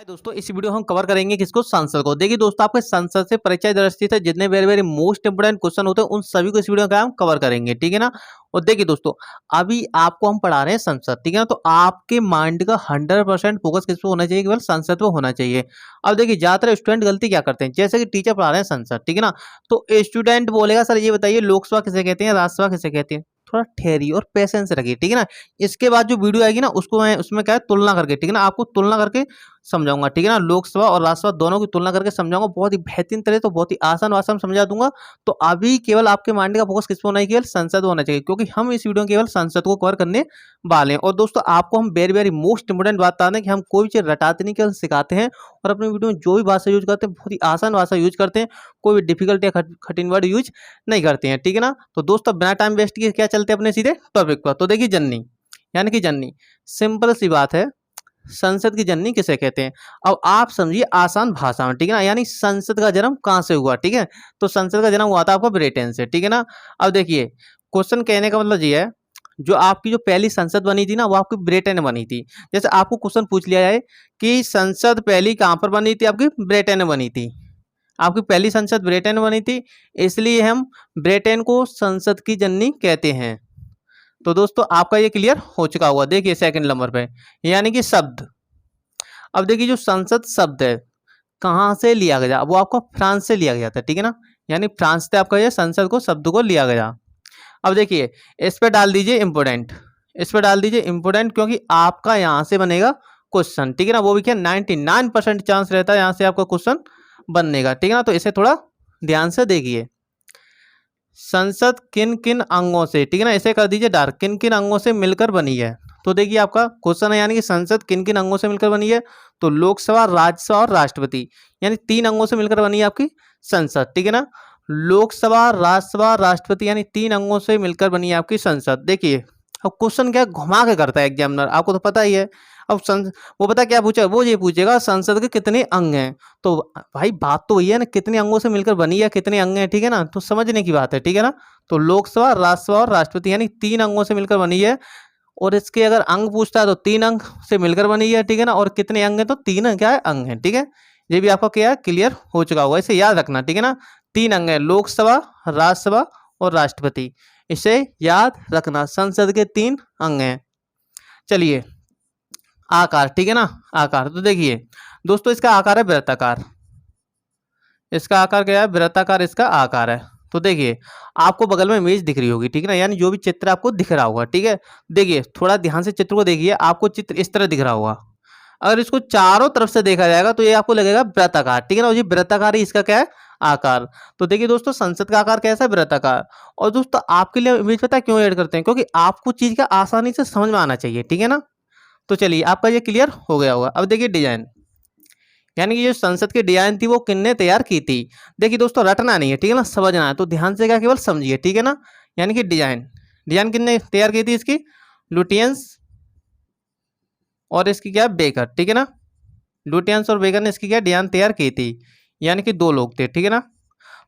हाय दोस्तों, इस वीडियो हम कवर करेंगे किसको, संसद को। देखिए दोस्तों, आपके संसद से परिचय दृष्टि से जितने very very most important question होते हैं उन सभी को इस वीडियो का हम कवर करेंगे, ठीक है ना। और देखिए दोस्तों, अभी आपको हम पढ़ा रहे हैं संसद, ठीक है ना। तो आपके माइंड का 100% फोकस किस पे होना चाहिए, केवल संसद पे होना चाहिए। अब देखिए, ज्यादातर स्टूडेंट गलती क्या करते हैं, जैसे कि टीचर पढ़ा रहे हैं संसद, ठीक है ना। तो स्टूडेंट बोलेगा सर ये बताइए लोकसभा किसे कहते हैं, राज्यसभा किसे कहते हैं। थोड़ा ठहरिए और पेशेंस रखिए, ठीक है ना। इसके बाद जो वीडियो आएगी ना उसको मैं उसमें क्या है तुलना करके, ठीक है ना, आपको तुलना करके समझाऊंगा, ठीक है ना। लोकसभा और राज्यसभा दोनों की तुलना करके समझाऊंगा, बहुत ही बेहतरीन तरह, तो बहुत ही आसान भाषा में समझा दूंगा। तो अभी केवल आपके माइंड का फोकस किस पे होना है, केवल संसद होना चाहिए, क्योंकि हम इस वीडियो में केवल संसद को कवर करने वाले हैं। और दोस्तों, आपको हम वेरी वेरी मोस्ट इंपोर्टेंट बात बता दें कि हम कोई चीज रटाते नहीं, केवल सिखाते हैं। और अपनी वीडियो में जो भी भाषा यूज करते हैं बहुत ही आसान भाषा यूज करते हैं, कोई भी डिफिकल्ट या कठिन वर्ड यूज नहीं करते हैं, ठीक है ना। तो दोस्तों, बिना टाइम वेस्ट किए क्या चलते हैं अपने सीधे टॉपिक पर। तो देखिए, जननी यानी कि जननी, सिंपल सी बात है, संसद की जननी किसे कहते हैं। अब आप समझिए आसान भाषा में, ठीक है ना, यानी संसद का जन्म कहाँ से हुआ, ठीक है। तो संसद का जन्म हुआ था आपका ब्रिटेन से, ठीक है ना। अब देखिए, क्वेश्चन कहने का मतलब ये है, जो आपकी जो पहली संसद बनी थी ना वो आपकी ब्रिटेन में बनी थी। जैसे आपको क्वेश्चन पूछ लिया जाए कि संसद पहली कहाँ पर बनी थी, आपकी ब्रिटेन में बनी थी। आपकी पहली संसद ब्रिटेन में बनी थी, इसलिए हम ब्रिटेन को संसद की जननी कहते हैं। तो दोस्तों, आपका ये क्लियर हो चुका होगा। देखिए सेकंड नंबर पे, यानी कि शब्द। अब देखिए, जो संसद शब्द है कहाँ से लिया गया, वो आपको फ्रांस से लिया गया था, ठीक है ना। यानी फ्रांस से आपका ये संसद को शब्द को लिया गया। अब देखिए, इस पे डाल दीजिए इंपोर्टेंट, इस पे डाल दीजिए इंपोर्टेंट, क्योंकि आपका यहाँ से बनेगा क्वेश्चन, ठीक है ना। वो भी क्या 99% चांस रहता है यहाँ से आपका क्वेश्चन बनने का, ठीक है ना। तो इसे थोड़ा ध्यान से देखिए। संसद किन किन अंगों से, ठीक है ना, इसे कर दीजिए डार्क, किन किन अंगों से मिलकर बनी है। तो देखिए, आपका क्वेश्चन है यानी कि संसद किन किन अंगों से मिलकर बनी है। तो लोकसभा, राज्यसभा और राष्ट्रपति, यानी 3 अंगों से मिलकर बनी है आपकी संसद, ठीक है ना। लोकसभा, राज्यसभा, राष्ट्रपति, यानी 3 अंगों से मिलकर बनी है आपकी संसद। देखिए, अब क्वेश्चन क्या घुमा के करता है एग्जामिनर, आपको तो पता ही है। अब वो पता क्या पूछा, वो ये पूछेगा संसद के कितने अंग हैं। तो भाई बात तो वही है ना, कितने अंगों से मिलकर बनी है, कितने अंग हैं, ठीक है ना। तो समझने की बात है, ठीक है ना। तो लोकसभा, राज्यसभा और राष्ट्रपति, यानी 3 अंगों से मिलकर बनी है। और इसके अगर अंग पूछता है तो 3 अंग से मिलकर बनी है, ठीक है ना। और कितने अंग हैं, तो 3 क्या है अंग हैं, ठीक है। ये भी आपका क्या है क्लियर हो चुका होगा, इसे याद रखना, ठीक है ना। 3 अंग है, लोकसभा, राज्यसभा और राष्ट्रपति, इसे याद रखना, संसद के 3 अंग हैं। चलिए, आकार, ठीक है ना, आकार। तो देखिए दोस्तों, इसका आकार है वृत्ताकार, इसका आकार क्या है, वृत्ताकार इसका आकार है। तो देखिए, आपको बगल में इमेज दिख रही होगी, ठीक है ना, यानी जो भी चित्र आपको दिख रहा होगा, ठीक है। देखिए थोड़ा ध्यान से चित्र को देखिए, आपको चित्र इस तरह दिख रहा होगा। अगर इसको चारों तरफ से देखा जाएगा तो ये आपको लगेगा वृत्ताकार, ठीक है ना। और ये वृत्ताकार ही इसका क्या है, आकार। तो देखिए दोस्तों, संसद का आकार कैसा है, वृत्ताकार। और दोस्तों, आपके लिए इमेज पता है क्यों ऐड करते हैं, क्योंकि आपको चीज का आसानी से समझ में आना चाहिए, ठीक है ना। तो चलिए, आपका ये क्लियर हो गया होगा। अब देखिए डिजाइन, यानी कि जो संसद की डिजाइन थी वो किसने तैयार की थी। देखिए दोस्तों, रटना नहीं है, ठीक है ना, समझना है। तो ध्यान से क्या केवल समझिए, ठीक है ना। यानी कि डिजाइन, डिजाइन किसने तैयार की थी इसकी, लुटियंस और इसकी क्या बेकर, ठीक है ना। लुटियंस और बेकर ने इसकी क्या डिजाइन तैयार की थी, यानी कि 2 लोग थे, ठीक है ना।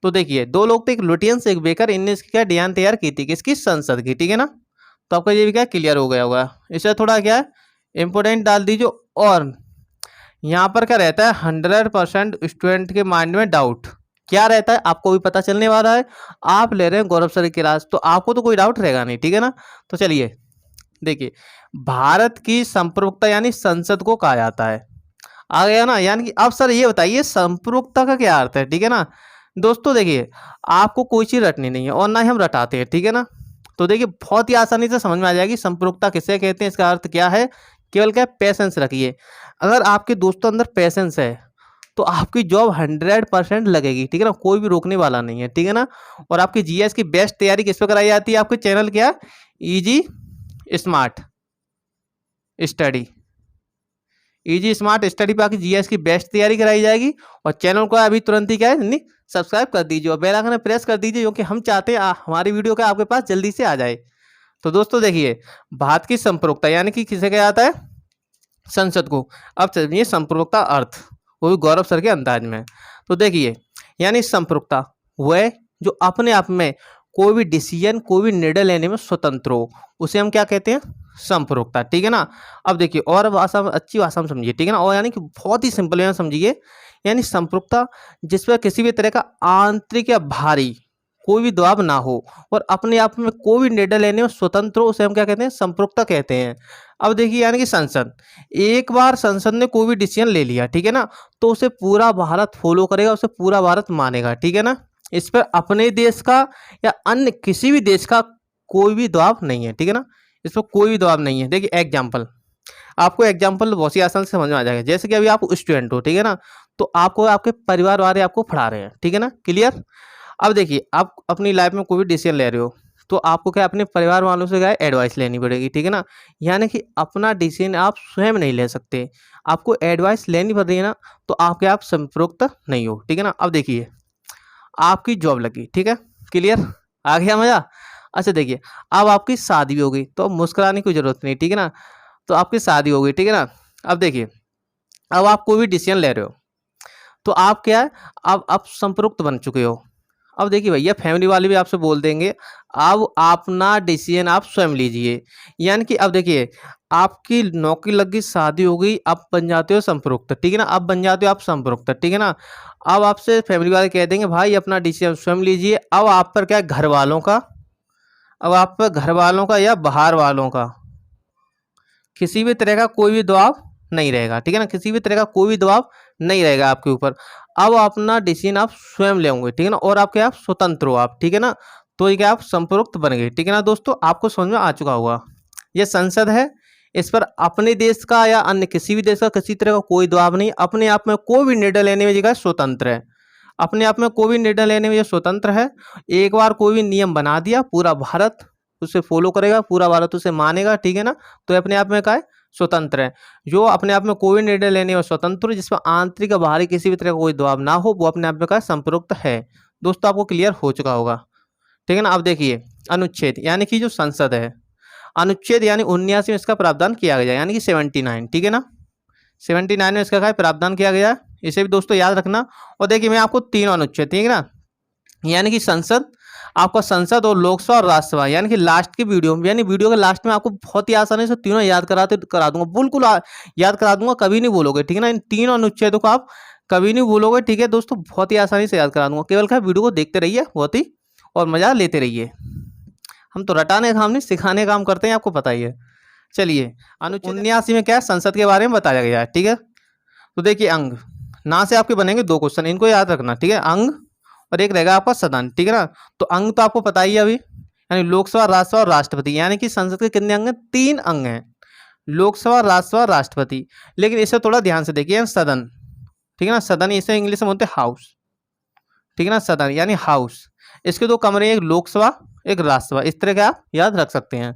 तो देखिए 2 लोग थे, एक लुटियंस एक बेकर, इनने इसकी क्या डिजाइन तैयार की थी, किसकी, संसद की, ठीक है ना। तो आपका ये भी क्या क्लियर हो गया होगा। इसे थोड़ा क्या है इंपोर्टेंट डाल दीजिए। और यहाँ पर क्या रहता है, 100% स्टूडेंट के माइंड में डाउट क्या रहता है आपको भी पता चलने वाला है। आप ले रहे हैं गौरव सर की क्लास, तो आपको तो कोई डाउट रहेगा नहीं, ठीक है ना। तो चलिए देखिए, भारत की संप्रभुता यानी संसद को कहा जाता है, आ गया ना। यानी कि अब सर ये बताइए संप्रभुता का क्या अर्थ है, ठीक है ना। दोस्तों देखिए, आपको कोई चीज रटनी नहीं है और ना ही हम रटाते हैं, ठीक है ना। तो देखिए, बहुत ही आसानी से समझ में आ जाएगी संप्रभुता किसे कहते हैं, इसका अर्थ क्या है। केवल क्या पेशेंस रखिए, अगर आपके दोस्तों अंदर पेशेंस है तो आपकी जॉब 100% लगेगी, ठीक है ना, कोई भी रोकने वाला नहीं है, ठीक है ना। और आपकी जीएस की बेस्ट तैयारी किस पे कराई जाती है, आपके चैनल क्या, easy smart study, easy smart study पे आपकी जीएस की बेस्ट तैयारी कराई जाएगी। और चैनल को अभी तुरंत ही क्या है नहीं सब्सक्राइब कर दीजिए और बेल आइकन प्रेस कर दीजिए, क्योंकि हम चाहते हैं हमारी वीडियो का आपके पास जल्दी से आ जाए। तो दोस्तों देखिए, भारत की संप्रभुता यानी कि किसे कहा जाता है, संसद को। अब चलिए संप्रभुता अर्थ, वो भी गौरव सर के अंदाज में। तो देखिए, यानी संप्रभुता वह जो अपने आप में कोई भी डिसीजन, कोई भी निर्णय लेने में स्वतंत्र हो, उसे हम क्या कहते हैं, संपृक्तता, ठीक है ना। अब देखिए और भाषा में अच्छी भाषा में समझिए, ठीक है ना, और यानी कि बहुत ही सिंपल वे में समझिए। यानी संपृक्तता जिस पर किसी भी तरह का आंतरिक या भारी कोई भी दबाव ना हो और अपने आप में कोई भी निर्णय लेने में स्वतंत्र हो, उसे हम क्या कहते हैं, संपृक्तता कहते हैं। अब देखिए यानी कि संसद, एक बार संसद ने कोई भी डिसीजन ले लिया, ठीक है ना, तो उसे पूरा भारत फॉलो करेगा, उसे पूरा भारत मानेगा, ठीक है ना। इस पर अपने देश का या अन्य किसी भी देश का कोई भी दबाव नहीं है, ठीक है ना, इस पर कोई भी दबाव नहीं है। देखिए एग्जाम्पल, आपको एग्जाम्पल बहुत ही आसान से समझ में आ जाएगा। जैसे कि अभी आप स्टूडेंट हो, ठीक है ना, तो आपको आपके परिवार वाले आपको पढ़ा रहे हैं, ठीक है ना, क्लियर। अब देखिए आप अपनी लाइफ में कोई भी डिसीजन ले रहे हो, तो आपको क्या अपने परिवार वालों से क्या एडवाइस लेनी पड़ेगी, ठीक है ना। यानी कि अपना डिसीजन आप स्वयं नहीं ले सकते, आपको एडवाइस लेनी पड़ रही है ना, तो आपके आप संपृक्त नहीं हो, ठीक है ना। अब देखिए आपकी जॉब लगी, ठीक है, क्लियर, आ गया मजा। अच्छा देखिए अब आपकी शादी भी हो गई, तो मुस्कुराने की जरूरत नहीं, ठीक है ना। तो आपकी शादी हो गई, ठीक है ना। अब देखिए अब आप कोई भी डिसीजन ले रहे हो, तो आप क्या है, अब आप संपृक्त बन चुके हो। अब देखिए भैया फैमिली वाले भी आपसे बोल देंगे अब अपना डिसीजन आप स्वयं लीजिए। यानी कि अब देखिए आपकी नौकरी लग गई, शादी हो गई, आप बन जाते हो संपृक्त, ठीक है ना, अब बन जाते हो आप संपृक्त, ठीक है ना। अब आपसे फैमिली वाले कह देंगे भाई अपना डिसीजन स्वयं लीजिए। अब आप पर क्या घर वालों का, अब आप पर घर वालों का या बाहर वालों का किसी भी तरह का कोई भी दबाव नहीं रहेगा, ठीक है ना, किसी भी तरह का कोई भी दबाव नहीं रहेगा आपके ऊपर। अब अपना डिसीजन आप स्वयं लेंगे, ठीक है ना, और आपके आप स्वतंत्र हो आप, ठीक है ना। तो ये क्या आप संपृक्त बन गए, ठीक है ना दोस्तों, आपको समझ में आ चुका होगा। ये संसद है, इस पर अपने देश का या अन्य किसी भी देश का किसी तरह का कोई दबाव नहीं, अपने आप में कोई भी निर्णय लेने में जगह स्वतंत्र है, अपने आप में कोई भी निर्णय लेने में ये स्वतंत्र है। एक बार कोई भी नियम बना दिया, पूरा भारत उसे फॉलो करेगा, पूरा भारत उसे मानेगा, ठीक है ना। तो अपने आप में क्या है, स्वतंत्र है। जो अपने आप में कोई निर्णय लेने में स्वतंत्र है, जिसमें आंतरिक या बाहरी किसी भी तरह का कोई दबाव ना हो, वो अपने आप में क्या है, संपृक्त है। दोस्तों आपको क्लियर हो चुका होगा, ठीक है ना। अब देखिए अनुच्छेद यानी कि जो संसद है, अनुच्छेद यानी 79 में इसका प्रावधान किया गया, यानी कि 79, ठीक है ना, 79 में इसका क्या है, प्रावधान किया गया है। इसे भी दोस्तों याद रखना। और देखिए मैं आपको तीनों अनुच्छेद, ठीक है ना, यानी कि संसद, आपका संसद और लोकसभा और राज्यसभा, यानी कि लास्ट की वीडियो में, यानी वीडियो के लास्ट में आपको बहुत ही आसानी से तीनों याद करा दूंगा, बिल्कुल याद करा दूंगा, कभी नहीं भूलोगे, ठीक है ना। इन तीनों अनुच्छेदों को आप कभी नहीं भूलोगे, ठीक है दोस्तों, बहुत ही आसानी से याद करा दूंगा। केवल क्या वीडियो को देखते रहिए बहुत ही, और मजा लेते रहिए। हम तो रटाने का काम नहीं, सिखाने का काम करते हैं, आपको पता ही है। चलिए अनुच्छेद 79 में क्या है, संसद के बारे में बताया गया है, ठीक है। तो देखिए अंग, ना से आपके बनेंगे 2 क्वेश्चन, इनको याद रखना, ठीक है। अंग और एक रहेगा आपका सदन, ठीक है ना। तो अंग तो आपको पता ही है अभी, यानी लोकसभा, राज्यसभा और राष्ट्रपति, यानी कि संसद के कितने अंग हैं, 3 अंग हैं, लोकसभा, राज्यसभा, राष्ट्रपति। लेकिन इसे थोड़ा ध्यान से देखिए, सदन, ठीक है ना, सदन इसे इंग्लिश में बोलते हैं हाउस, ठीक है ना, सदन यानी हाउस। इसके 2 कमरे, एक लोकसभा एक राज्यसभा, इस तरह के आप याद रख सकते हैं।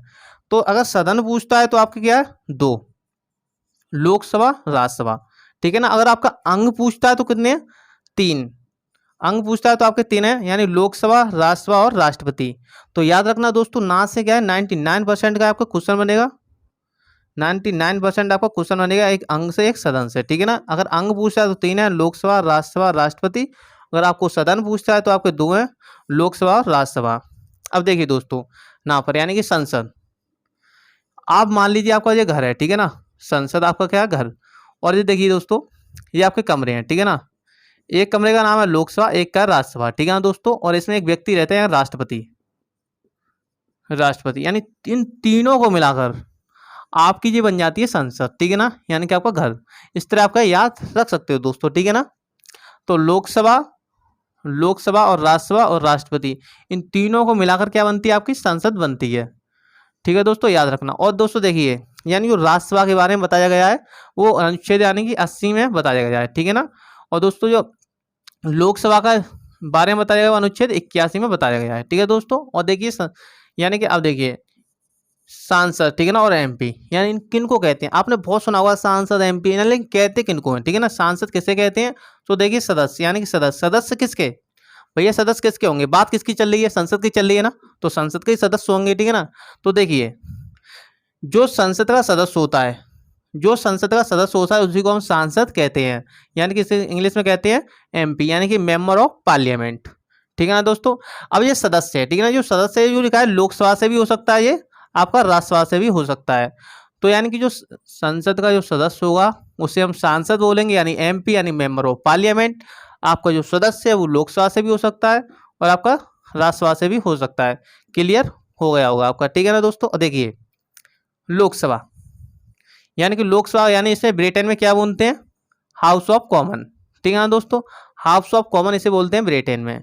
तो अगर सदन पूछता है तो आपके क्या है, 2, लोकसभा राज्यसभा, ठीक है ना। अगर आपका अंग पूछता है तो कितने हैं, 3 अंग पूछता है तो आपके 3 है, यानी लोकसभा, राज्यसभा और राष्ट्रपति। तो याद रखना दोस्तों, ना से क्या है 99% का आपका क्वेश्चन बनेगा, 99% आपका क्वेश्चन बनेगा एक अंग से एक सदन से, ठीक है ना। अगर अंग पूछता है तो 3 है, लोकसभा, राज्यसभा, राष्ट्रपति। अगर आपको सदन पूछता है तो आपके 2 हैं, लोकसभा और राज्यसभा। अब देखिए दोस्तों ना पर, यानी कि संसद, आप मान लीजिए आपका ये घर है, ठीक है ना, संसद आपका क्या है, घर। और ये देखिए दोस्तों ये आपके कमरे हैं, ठीक है ना, एक कमरे का नाम है लोकसभा, एक का राज्यसभा, ठीक है ना दोस्तों। और इसमें एक व्यक्ति रहते हैं राष्ट्रपति, राष्ट्रपति, यानी इन तीनों को मिलाकर आपकी ये बन जाती है संसद, ठीक है ना, यानी कि आपका घर। इस तरह आपका याद रख सकते हो दोस्तों, ठीक है ना। तो लोकसभा, लोकसभा और राज्यसभा और राष्ट्रपति, इन तीनों को मिलाकर क्या बनती है, आपकी संसद बनती है, ठीक है दोस्तों, याद रखना। और दोस्तों देखिए यानी जो राज्यसभा के बारे में बताया गया है वो अनुच्छेद यानी कि 80 में बताया गया है, ठीक है ना। और दोस्तों जो लोकसभा का बारे में बताया गया अनुच्छेद 81 में बताया गया है, ठीक है दोस्तों। और देखिए यानी कि अब देखिए सांसद, ठीक है ना, और एमपी, यानी किन को कहते हैं, आपने बहुत सुना होगा सांसद, एमपी, लेकिन कहते किन को हैं, ठीक है ना। सांसद किसे कहते हैं, तो देखिए सदस्य, यानी कि सदस्य, सदस्य किसके, भैया सदस्य किसके होंगे, बात किसकी चल रही है, संसद की चल रही है ना, तो संसद के ही सदस्य होंगे, ठीक है ना। तो देखिए जो संसद का सदस्य होता है, जो संसद का सदस्य होता है उसी को हम सांसद कहते हैं, यानी कि इसे इंग्लिश में कहते हैं एमपी, यानी कि मेंबर ऑफ पार्लियामेंट, ठीक है ना दोस्तों। अब ये सदस्य है, ठीक है ना, जो सदस्य है जो लिखा है लोकसभा से भी हो सकता है ये, आपका राज्यसभा से भी हो सकता है। तो यानी कि जो संसद का जो सदस्य होगा उसे हम सांसद बोलेंगे, यानी एमपी यानी मेंबर ऑफ पार्लियामेंट। आपका जो सदस्य है वो लोकसभा से भी हो सकता है और आपका राज्यसभा से भी हो सकता है। क्लियर हो गया होगा आपका, ठीक है ना दोस्तों। और देखिए लोकसभा, यानी कि लोकसभा यानी इसे ब्रिटेन में क्या बोलते हैं, हाउस ऑफ कॉमन, ठीक है ना दोस्तों। हाउस ऑफ कॉमन इसे बोलते हैं ब्रिटेन में।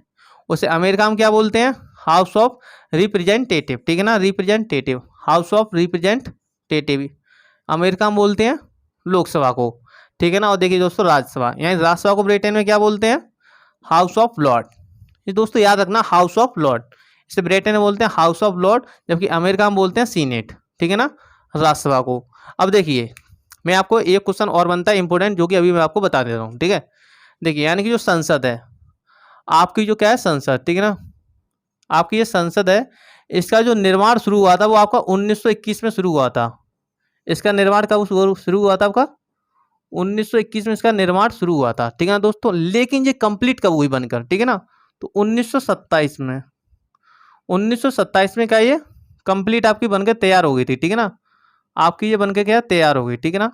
उसे अमेरिका में क्या बोलते हैं, हाउस ऑफ रिप्रेजेंटेटिव, ठीक है ना, representative, house of representative America में बोलते हैं लोकसभा को, ठीक है ना। और देखिए दोस्तों राज्यसभा, यानी राज्यसभा को ब्रिटेन में क्या बोलते हैं, हाउस ऑफ लॉर्ड। ये दोस्तों याद रखना, हाउस ऑफ लॉर्ड, इसे ब्रिटेन में बोलते हैं हाउस ऑफ लॉर्ड, जबकि अमेरिका में बोलते हैं सीनेट, ठीक है ना, राज्यसभा को। अब देखिए मैं आपको एक क्वेश्चन और बनता है इंपॉर्टेंट, जो कि अभी मैं आपको बता दे रहा हूँ, ठीक है। देखिए यानी कि जो संसद है आपकी, जो क्या है संसद, ठीक है ना, आपकी ये संसद है, इसका जो निर्माण शुरू हुआ था वो आपका 1921 में शुरू हुआ था। इसका निर्माण कब शुरू हुआ था आपका, 1921 में इसका निर्माण शुरू हुआ था, ठीक है ना दोस्तों। लेकिन ये कंप्लीट कब हुई बनकर, ठीक है ना, तो 1927 में, 1927 में क्या ये कंप्लीट आपकी बनकर तैयार हो गई थी, ठीक है ना, आपकी ये बनकर क्या तैयार हो गई, ठीक है ना।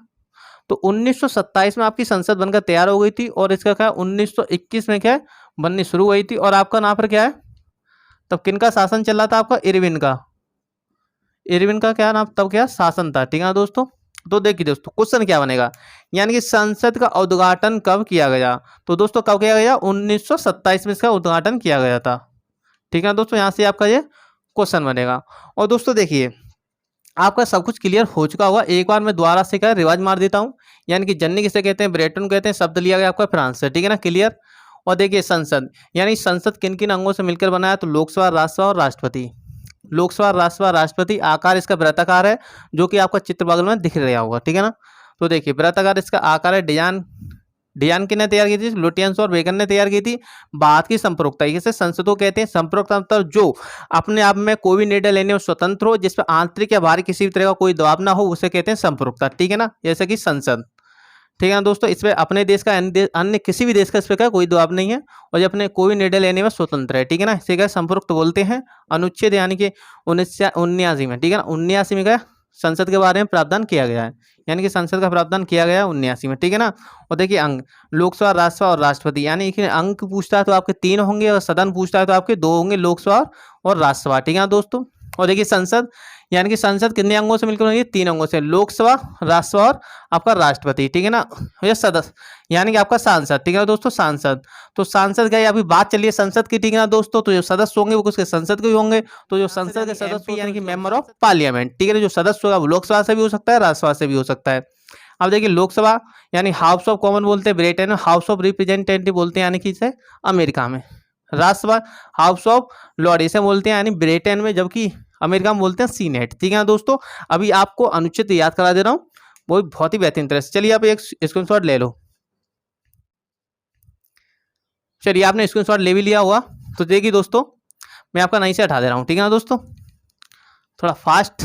तो 1927 में आपकी संसद बनकर तैयार हो गई थी और इसका क्या 1921 में क्या है बननी शुरू हुई थी। और आपका नाम पर क्या है, तब किनका शासन चल रहा था आपका, इरविन का, इरविन का क्या नाम तब क्या शासन था, ठीक है ना दोस्तों। तो देखिए दोस्तों क्वेश्चन क्या बनेगा, यानी कि संसद का उद्घाटन कब किया गया, तो दोस्तों कब किया गया, 1927 में इसका उद्घाटन किया गया था, ठीक है दोस्तों। यहाँ से आपका ये क्वेश्चन बनेगा। और दोस्तों देखिए आपका सब कुछ क्लियर हो चुका होगा, एक बार मैं दोबारा से क्या रिवाज मार देता हूँ। यानी कि जननी किसे कहते हैं, ब्रेटन कहते हैं, शब्द लिया गया आपका फ्रांस से, ठीक है ना, क्लियर। और देखिए संसद, यानी संसद किन किन अंगों से मिलकर बना है, तो लोकसभा, राज्यसभा और राष्ट्रपति। लोकसभा, राज्यसभा, राष्ट्रपति। आकार इसका वृत्ताकार है, जो कि आपका चित्र बगल में दिख रहा होगा, ठीक है ना। तो देखिए वृत्ताकार इसका आकार है। डिजाइन, डिजाइन किसने तैयार की थी, लुटियंस और बेकन ने तैयार की थी। बात की संप्रभुता, इसे संसदों कहते हैं। संप्रभुता मतलब जो अपने आप में कोई भी निर्णय लेने में स्वतंत्र हो, जिस पर आंतरिक या बाहरी किसी भी तरह का कोई दबाव ना हो, उसे कहते हैं संप्रभुता, ठीक है ना। जैसे कि संसद, ठीक है ना दोस्तों, इसमें अपने देश का अन्य किसी भी देश का इस पर कोई दबाव नहीं है और ये अपने कोई निर्णय लेने में स्वतंत्र है, ठीक है ना। इसे क्या संप्रभुत्व बोलते हैं। अनुच्छेद यानी कि 1979 में, ठीक है ना, 79 में क्या संसद के बारे में प्रावधान किया गया है, यानी कि संसद का प्रावधान किया गया है 79 में, ठीक है ना। और देखिए अंग, लोकसभा, राज्यसभा और राष्ट्रपति, यानी कि अंक पूछता है तो आपके 3 होंगे और सदन पूछता है तो आपके 2 होंगे, लोकसभा और राज्यसभा, ठीक है ना दोस्तों। और देखिए संसद, यानी कि संसद कितने अंगों से मिलकर बनी है, 3 अंगों से, लोकसभा, राज्यसभा और आपका राष्ट्रपति, ठीक है ना। ये सदस्य यानी कि आपका सांसद, ठीक है ना दोस्तों, सांसद। तो सांसद का अभी बात चलिए संसद की, ठीक है ना दोस्तों। तो जो सदस्य होंगे वो किसके, संसद के होंगे। तो जो संसद के सदस्य यानी कि मेंबर ऑफ पार्लियामेंट, ठीक है ना, जो सदस्य होगा वो लोकसभा से भी हो सकता है, राज्यसभा से भी हो सकता है। अब देखिए लोकसभा यानी हाउस ऑफ कॉमन बोलते हैं ब्रिटेन में, हाउस ऑफ रिप्रेजेंटेटिव बोलते हैं यानी कि इसे अमेरिका में। राज्यसभा हाउस ऑफ लॉर्ड इसे बोलते हैं यानी ब्रिटेन में, जबकि अमेरिका में बोलते हैं सीनेट, ठीक है ना दोस्तों। अभी आपको अनुच्छेद याद करा दे रहा हूँ, वो बहुत ही बेहतरीन तरह से। चलिए आप एक स्क्रीनशॉट ले लो। चलिए आपने स्क्रीनशॉट ले भी लिया हुआ, तो देखिए दोस्तों मैं आपका नहीं से हटा दे रहा हूँ, ठीक है ना दोस्तों। थोड़ा फास्ट,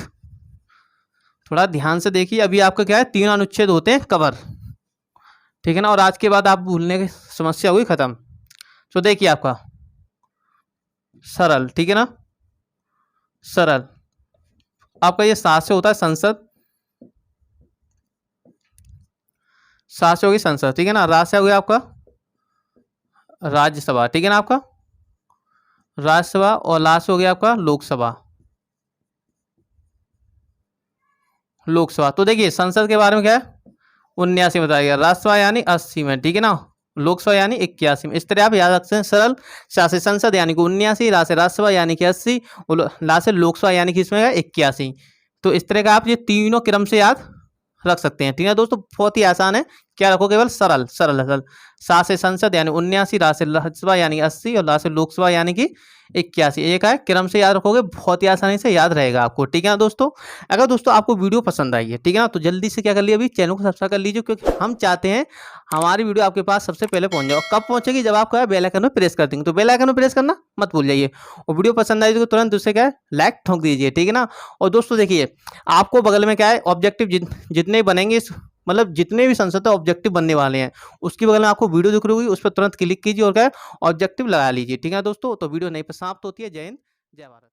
थोड़ा ध्यान से देखिए। अभी आपका क्या है 3 अनुच्छेद होते हैं कवर, ठीक है ना, और आज के बाद आप भूलने की समस्या हुई खत्म। तो देखिए आपका सरल, ठीक है ना, सरल आपका ये 7 से होता है संसद, 7 से होगी संसद, ठीक है ना। राज से हो गया आपका राज्यसभा, ठीक है ना, आपका राज्यसभा। और लास्ट हो गया आपका लोकसभा, लोकसभा। तो देखिए संसद के बारे में क्या है 79 बताया गया, राज्यसभा यानी 80 में, ठीक है ना, लोकसभा यानी 81 में। इस तरह आप याद रखते हैं सरल। शासी संसद यानी कि 79, राष्ट्रीय राज्यसभा यानी कि 80 और लास्ट लोकसभा यानी कि इसमें 81। तो इस तरह का आप ये तीनों क्रम से याद रख सकते हैं, ठीक है दोस्तों, बहुत ही आसान है। क्या रखो, केवल सरल सरल सरल। शासी संसद यानी 79, राष्ट्रीय राज्यसभा यानी 80 और राष्ट्रीय लोकसभा यानी कि 81। एक है क्रम से याद रखोगे, बहुत ही आसानी से याद रहेगा आपको, ठीक है ना दोस्तों। अगर दोस्तों आपको वीडियो पसंद आई है, ठीक है ना, तो जल्दी से क्या कर लीजिए, अभी चैनल को सब्सक्राइब कर लीजिए, क्योंकि हम चाहते हैं हमारी वीडियो आपके पास सबसे पहले पहुंच जाए। कब पहुंचेगी, जब आप क्या बेल आइकन में प्रेस कर देंगे, तो बेल आइकन में प्रेस करना मत भूल जाइए। और वीडियो पसंद आई तो तुरंत उससे क्या है लाइक ठोक दीजिए, ठीक है ना। और दोस्तों देखिए आपको बगल में क्या है ऑब्जेक्टिव जितने बनेंगे, मतलब जितने भी संसद ऑब्जेक्टिव बनने वाले हैं, उसकी बगल में आपको वीडियो दिख रही होगी, उस पर तुरंत क्लिक कीजिए और क्या है ऑब्जेक्टिव लगा लीजिए, ठीक है दोस्तों। तो वीडियो नहीं पर समाप्त होती है। जय हिंद, जय भारत।